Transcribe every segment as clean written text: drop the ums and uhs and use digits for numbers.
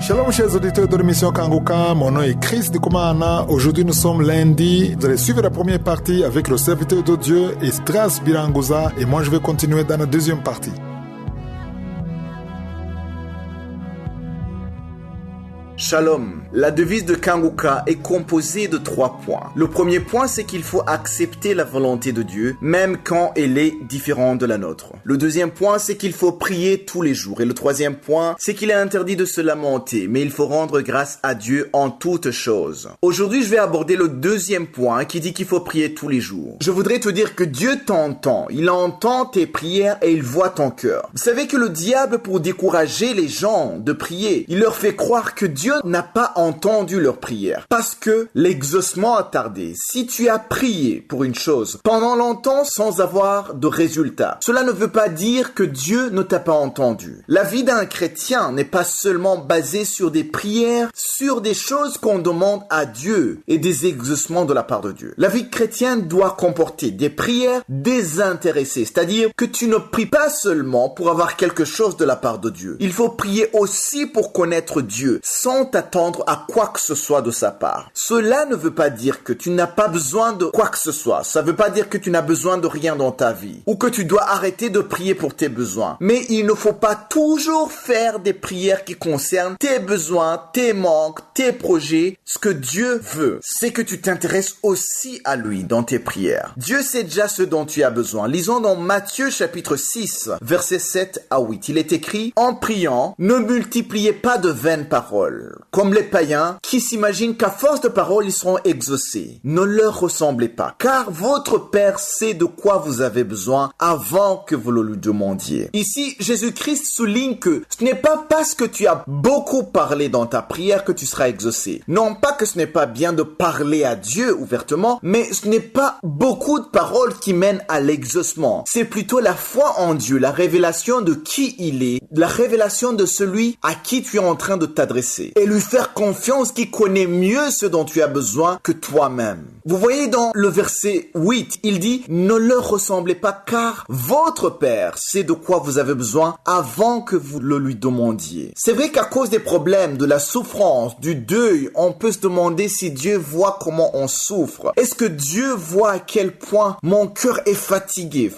Shalom chers auditeurs de l'émission Kanguka, mon nom est Chris Ndikumana. Aujourd'hui nous sommes lundi. Vous allez suivre la première partie avec le serviteur de Dieu Esdras Biranguza et moi je vais continuer dans la deuxième partie. Shalom. La devise de Kanguka est composée de 3 points. Le premier point, c'est qu'il faut accepter la volonté de Dieu, même quand elle est différente de la nôtre. Le deuxième point, c'est qu'il faut prier tous les jours. Et le troisième point, c'est qu'il est interdit de se lamenter, mais il faut rendre grâce à Dieu en toutes choses. Aujourd'hui, je vais aborder le deuxième point qui dit qu'il faut prier tous les jours. Je voudrais te dire que Dieu t'entend. Il entend tes prières et il voit ton cœur. Vous savez que le diable, pour décourager les gens de prier, il leur fait croire que Dieu n'a pas entendu leurs prières parce que l'exaucement a tardé. Si tu as prié pour une chose pendant longtemps sans avoir de résultat, cela ne veut pas dire que Dieu ne t'a pas entendu. La vie d'un chrétien n'est pas seulement basée sur des prières, sur des choses qu'on demande à Dieu et des exaucements de la part de Dieu. La vie chrétienne doit comporter des prières désintéressées, c'est-à-dire que tu ne pries pas seulement pour avoir quelque chose de la part de Dieu. Il faut prier aussi pour connaître Dieu, sans t'attendre à quoi que ce soit de sa part. Cela ne veut pas dire que tu n'as pas besoin de quoi que ce soit. Ça ne veut pas dire que tu n'as besoin de rien dans ta vie ou que tu dois arrêter de prier pour tes besoins. Mais il ne faut pas toujours faire des prières qui concernent tes besoins, tes manques, tes projets. Ce que Dieu veut, c'est que tu t'intéresses aussi à lui dans tes prières. Dieu sait déjà ce dont tu as besoin. Lisons dans Matthieu chapitre 6, versets 7 à 8. Il est écrit: en priant, ne multipliez pas de vaines paroles, comme les païens qui s'imaginent qu'à force de paroles ils seront exaucés. Ne leur ressemblez pas, car votre Père sait de quoi vous avez besoin avant que vous le lui demandiez. Ici, Jésus-Christ souligne que ce n'est pas parce que tu as beaucoup parlé dans ta prière que tu seras exaucé. Non pas que ce n'est pas bien de parler à Dieu ouvertement, mais ce n'est pas beaucoup de paroles qui mènent à l'exaucement. C'est plutôt la foi en Dieu, la révélation de qui il est, la révélation de celui à qui tu es en train de t'adresser. Et lui faire confiance qui connaît mieux ce dont tu as besoin que toi-même. Vous voyez dans le verset 8, il dit: ne leur ressemblez pas car votre Père sait de quoi vous avez besoin avant que vous le lui demandiez. C'est vrai qu'à cause des problèmes, de la souffrance, du deuil, on peut se demander si Dieu voit comment on souffre. Est-ce que Dieu voit à quel point mon cœur est fatigué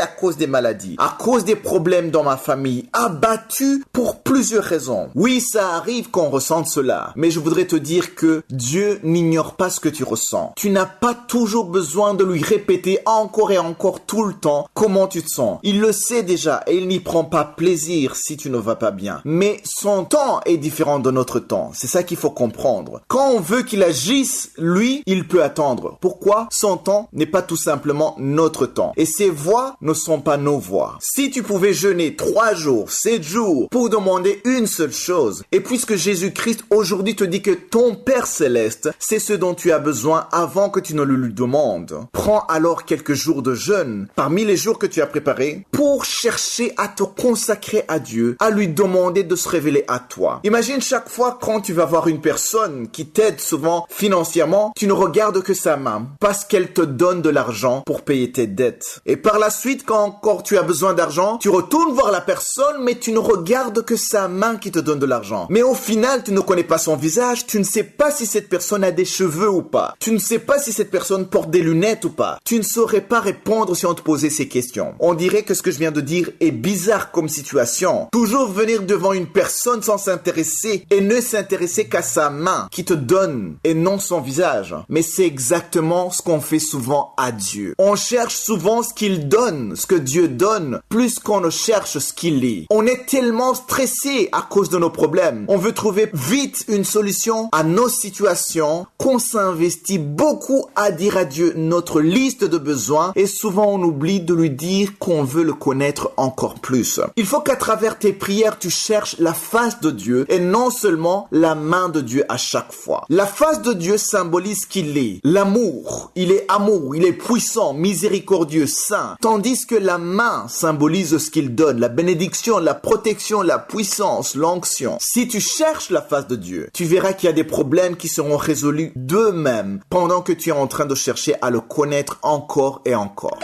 à cause des maladies, à cause des problèmes dans ma famille, abattu pour plusieurs raisons? Oui, ça arrive qu'on ressente cela, mais je voudrais te dire que Dieu n'ignore pas ce que tu ressens. Tu n'as pas toujours besoin de lui répéter encore et encore tout le temps comment tu te sens. Il le sait déjà et il n'y prend pas plaisir si tu ne vas pas bien. Mais son temps est différent de notre temps. C'est ça qu'il faut comprendre. Quand on veut qu'il agisse, lui, il peut attendre. Pourquoi? Son temps n'est pas tout simplement notre temps. Et ses voies ne sont pas nos voies. Si tu pouvais jeûner 3 jours, 7 jours pour demander une seule chose, et puisque Jésus-Christ aujourd'hui te dit que ton Père Céleste, c'est ce dont tu as besoin avant que tu ne le lui demandes. Prends alors quelques jours de jeûne parmi les jours que tu as préparés pour chercher à te consacrer à Dieu, à lui demander de se révéler à toi. Imagine chaque fois quand tu vas voir une personne qui t'aide souvent financièrement, tu ne regardes que sa main parce qu'elle te donne de l'argent pour payer tes dettes. Et par la suite, quand encore tu as besoin d'argent, tu retournes voir la personne mais tu ne regardes que sa main qui te donne de l'argent. Mais au final, tu ne connais pas son visage, tu ne sais pas si cette personne a des cheveux ou pas. Tu ne sais pas si cette personne porte des lunettes ou pas. Tu ne saurais pas répondre si on te posait ces questions. On dirait que ce que je viens de dire est bizarre comme situation. Toujours venir devant une personne sans s'intéresser et ne s'intéresser qu'à sa main qui te donne et non son visage. Mais c'est exactement ce qu'on fait souvent à Dieu. On cherche souvent ce qu'il donne, ce que Dieu donne, plus qu'on ne cherche ce qu'il est. On est tellement stressé à cause de nos problèmes. On veut trouver vite une solution à nos situations qu'on s'investit beaucoup à dire à Dieu notre liste de besoins et souvent on oublie de lui dire qu'on veut le connaître encore plus. Il faut qu'à travers tes prières, tu cherches la face de Dieu et non seulement la main de Dieu à chaque fois. La face de Dieu symbolise qu'il est l'amour. Il est amour, il est puissant, miséricordieux, saint. Tandis que la main symbolise ce qu'il donne, la bénédiction, la protection, la puissance, l'onction. Si tu cherches la face de Dieu, tu verras qu'il y a des problèmes qui seront résolus d'eux-mêmes pendant que tu es en train de chercher à le connaître encore et encore.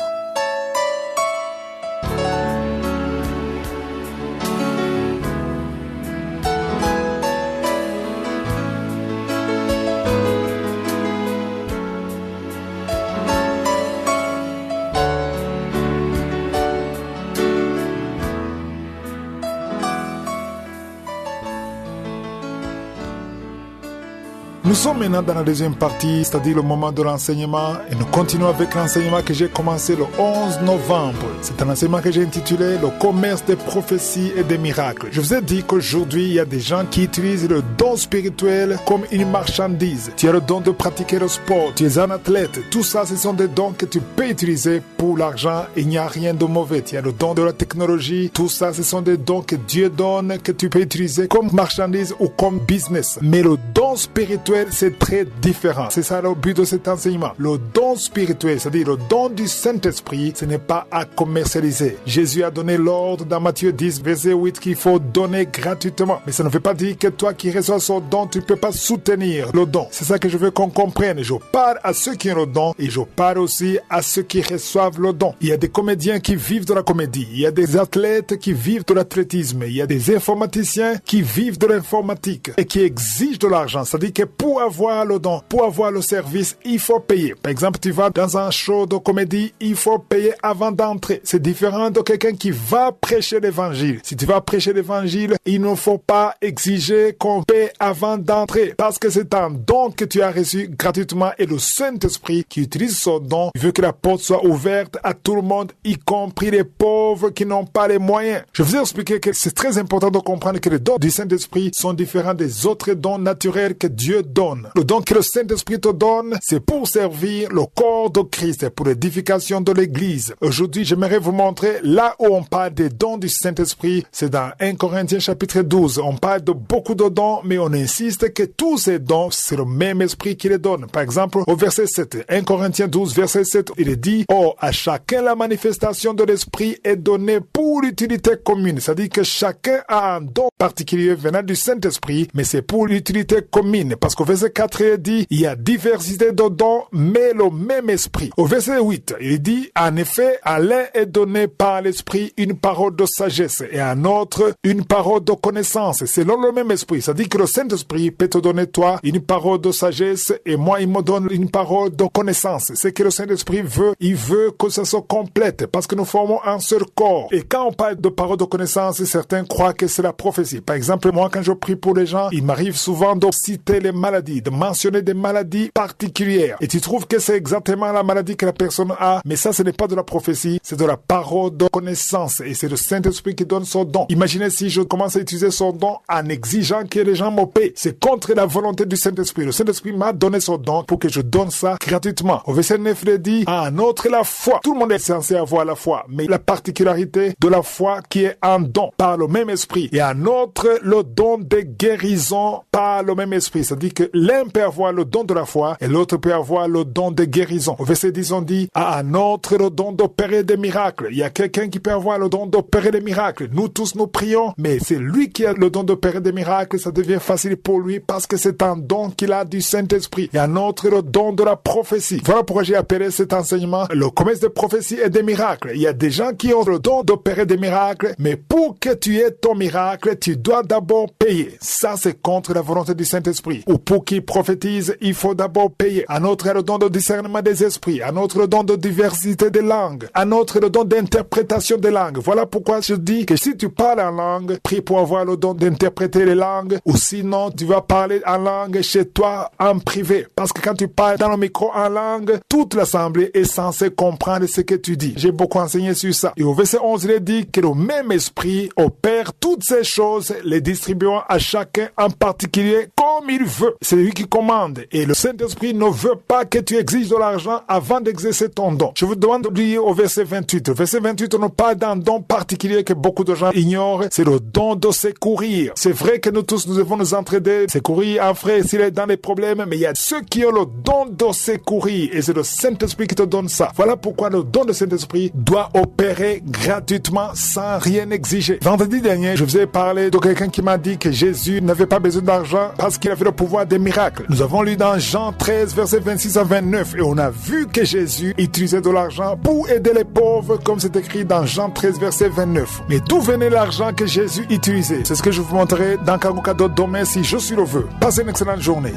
Nous sommes maintenant dans la deuxième partie, c'est-à-dire le moment de l'enseignement, et nous continuons avec l'enseignement que j'ai commencé le 11 novembre. C'est un enseignement que j'ai intitulé « Le commerce des prophéties et des miracles ». Je vous ai dit qu'aujourd'hui, il y a des gens qui utilisent le don spirituel comme une marchandise. Tu as le don de pratiquer le sport, tu es un athlète. Tout ça, ce sont des dons que tu peux utiliser pour l'argent. Il n'y a rien de mauvais. Tu as le don de la technologie. Tout ça, ce sont des dons que Dieu donne, que tu peux utiliser comme marchandise ou comme business. Mais le don spirituel, c'est très différent. C'est ça le but de cet enseignement. Le don spirituel, c'est-à-dire le don du Saint-Esprit, ce n'est pas à commercialiser. Jésus a donné l'ordre dans Matthieu 10, verset 8, qu'il faut donner gratuitement. Mais ça ne veut pas dire que toi qui reçois son don, tu ne peux pas soutenir le don. C'est ça que je veux qu'on comprenne. Je parle à ceux qui ont le don et je parle aussi à ceux qui reçoivent le don. Il y a des comédiens qui vivent de la comédie. Il y a des athlètes qui vivent de l'athlétisme. Il y a des informaticiens qui vivent de l'informatique et qui exigent de l'argent. C'est-à-dire que pour avoir le don, pour avoir le service, il faut payer. Par exemple, tu vas dans un show de comédie, il faut payer avant d'entrer. C'est différent de quelqu'un qui va prêcher l'évangile. Si tu vas prêcher l'évangile, il ne faut pas exiger qu'on paie avant d'entrer parce que c'est un don que tu as reçu gratuitement et le Saint-Esprit qui utilise son don veut que la porte soit ouverte à tout le monde, y compris les pauvres qui n'ont pas les moyens. Je vous ai expliqué que c'est très important de comprendre que les dons du Saint-Esprit sont différents des autres dons naturels que Dieu donne. Le don que le Saint-Esprit te donne, c'est pour servir le corps de Christ, pour l'édification de l'Église. Aujourd'hui, j'aimerais vous montrer là où on parle des dons du Saint-Esprit. C'est dans 1 Corinthiens chapitre 12. On parle de beaucoup de dons, mais on insiste que tous ces dons, c'est le même Esprit qui les donne. Par exemple, au verset 7, 1 Corinthiens 12, verset 7, il est dit « Or, à chacun la manifestation de l'Esprit est donnée pour l'utilité commune. » C'est-à-dire que chacun a un don particulier venant du Saint-Esprit, mais c'est pour l'utilité commune. Parce qu'au verset 4, il dit, il y a diversité de dons, mais le même esprit. Au verset 8, il dit, en effet, à l'un est donné par l'esprit une parole de sagesse et à un autre une parole de connaissance. Selon le même esprit. C'est-à-dire que le Saint-Esprit peut te donner, toi, une parole de sagesse et moi, il me donne une parole de connaissance. C'est que le Saint-Esprit veut, il veut que ça soit complète parce que nous formons un seul corps. Et quand on parle de parole de connaissance, certains croient que c'est la prophétie. Par exemple, moi, quand je prie pour les gens, il m'arrive souvent de citer les maladies, de mentionner des maladies particulières. Et tu trouves que c'est exactement la maladie que la personne a, mais ça, ce n'est pas de la prophétie, c'est de la parole de connaissance. Et c'est le Saint-Esprit qui donne son don. Imaginez si je commence à utiliser son don en exigeant que les gens me paient. C'est contre la volonté du Saint-Esprit. Le Saint-Esprit m'a donné son don pour que je donne ça gratuitement. Au verset 9, il dit, à un autre la foi. Tout le monde est censé avoir la foi, mais la particularité de la foi qui est un don par le même esprit. Et un autre, le don de guérison par le même esprit. C'est-à-dire que l'un peut avoir le don de la foi et l'autre peut avoir le don de guérison. Au verset 10, on dit, à un autre le don d'opérer des miracles. Il y a quelqu'un qui peut avoir le don d'opérer des miracles. Nous tous, nous prions, mais c'est lui qui a le don d'opérer des miracles. Ça devient facile pour lui parce que c'est un don qu'il a du Saint-Esprit. Il y a un autre, le don de la prophétie. Voilà pourquoi j'ai appelé cet enseignement le commerce des prophéties et des miracles. Il y a des gens qui ont le don d'opérer des miracles, mais pour que tu aies ton miracle, tu dois d'abord payer. Ça, c'est contre la volonté du Saint-Esprit. Ou pour qu'il prophétise, il faut d'abord payer. Un autre a le don de discernement des esprits. Un autre le don de diversité des langues. Un autre le don d'interprétation des langues. Voilà pourquoi je dis que si tu parles en langue, prie pour avoir le don d'interpréter les langues. Ou sinon, tu vas parler en langue chez toi en privé. Parce que quand tu parles dans le micro en langue, toute l'assemblée est censée comprendre ce que tu dis. J'ai beaucoup enseigné sur ça. Et au verset 11, il est dit que le même esprit opère toutes ces choses, les distribuant à chacun en particulier comme il veut. C'est lui qui commande. Et le Saint-Esprit ne veut pas que tu exiges de l'argent avant d'exercer ton don. Je vous demande de lire au verset 28. Au verset 28, on nous parle d'un don particulier que beaucoup de gens ignorent. C'est le don de secourir. C'est vrai que nous tous, nous devons nous entraider, secourir un frère s'il est dans des problèmes, mais il y a ceux qui ont le don de secourir. Et c'est le Saint-Esprit qui te donne ça. Voilà pourquoi le don de Saint-Esprit doit opérer gratuitement sans rien exiger. Vendredi dernier, je vous ai parlé de quelqu'un qui m'a dit que Jésus n'avait pas besoin d'argent parce qu'il avait le pouvoir des miracles. Nous avons lu dans Jean 13, versets 26 à 29 et on a vu que Jésus utilisait de l'argent pour aider les pauvres comme c'est écrit dans Jean 13, verset 29. Mais d'où venait l'argent que Jésus utilisait? C'est ce que je vous montrerai dans Kanguka d'autres domaines si je suis le vœu. Passez une excellente journée.